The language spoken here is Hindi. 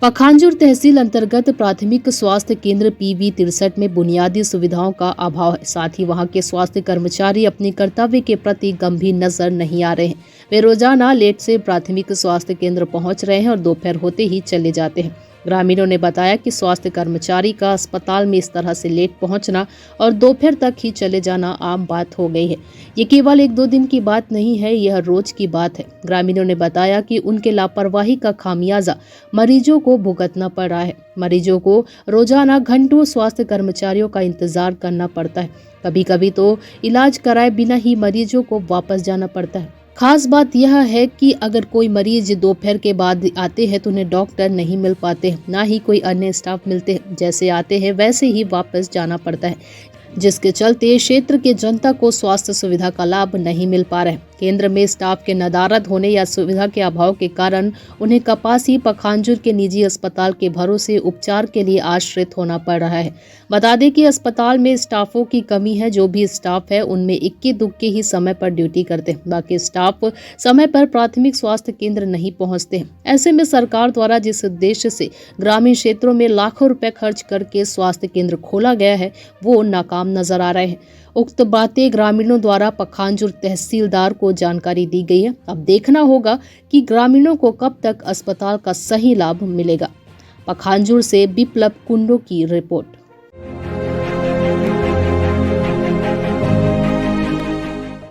पखांजूर तहसील अंतर्गत प्राथमिक स्वास्थ्य केंद्र PV 63 में बुनियादी सुविधाओं का अभाव है। साथ ही वहां के स्वास्थ्य कर्मचारी अपने कर्तव्य के प्रति गंभीर नजर नहीं आ रहे हैं। वे रोजाना लेट से प्राथमिक स्वास्थ्य केंद्र पहुंच रहे हैं और दोपहर होते ही चले जाते हैं। ग्रामीणों ने बताया कि स्वास्थ्य कर्मचारी का अस्पताल में इस तरह से लेट पहुंचना और दोपहर तक ही चले जाना आम बात हो गई है। ये केवल 1-2 दिन की बात नहीं है, यह रोज की बात है। ग्रामीणों ने बताया कि उनके लापरवाही का खामियाजा मरीजों को भुगतना पड़ रहा है। मरीजों को रोजाना घंटों स्वास्थ्य कर्मचारियों का इंतजार करना पड़ता है। कभी कभी तो इलाज कराए बिना ही मरीजों को वापस जाना पड़ता है। खास बात यह है कि अगर कोई मरीज दोपहर के बाद आते हैं तो उन्हें डॉक्टर नहीं मिल पाते, ना ही कोई अन्य स्टाफ मिलते हैं। जैसे आते हैं वैसे ही वापस जाना पड़ता है, जिसके चलते क्षेत्र के जनता को स्वास्थ्य सुविधा का लाभ नहीं मिल पा रहा है। केंद्र में स्टाफ के नदारद होने या सुविधा के अभाव के कारण उन्हें कपासी पखांजूर के निजी अस्पताल के भरोसे उपचार के लिए आश्रित होना पड़ रहा है। बता दें कि अस्पताल में स्टाफों की कमी है। जो भी स्टाफ है उनमें इक्के दुक्के ही समय पर ड्यूटी करते हैं। बाकी स्टाफ समय पर प्राथमिक स्वास्थ्य केंद्र नहीं पहुंचते हैं। ऐसे में सरकार द्वारा जिस उद्देश्य से ग्रामीण क्षेत्रों में लाखों रुपए खर्च करके स्वास्थ्य केंद्र खोला गया है वो नाकाम नजर आ रहे हैं। उक्त बातें ग्रामीणों द्वारा पखांजूर तहसीलदार को जानकारी दी गई है। अब देखना होगा कि ग्रामीणों को कब तक अस्पताल का सही लाभ मिलेगा। पखांजूर से बिप्लब कुंडो की रिपोर्ट।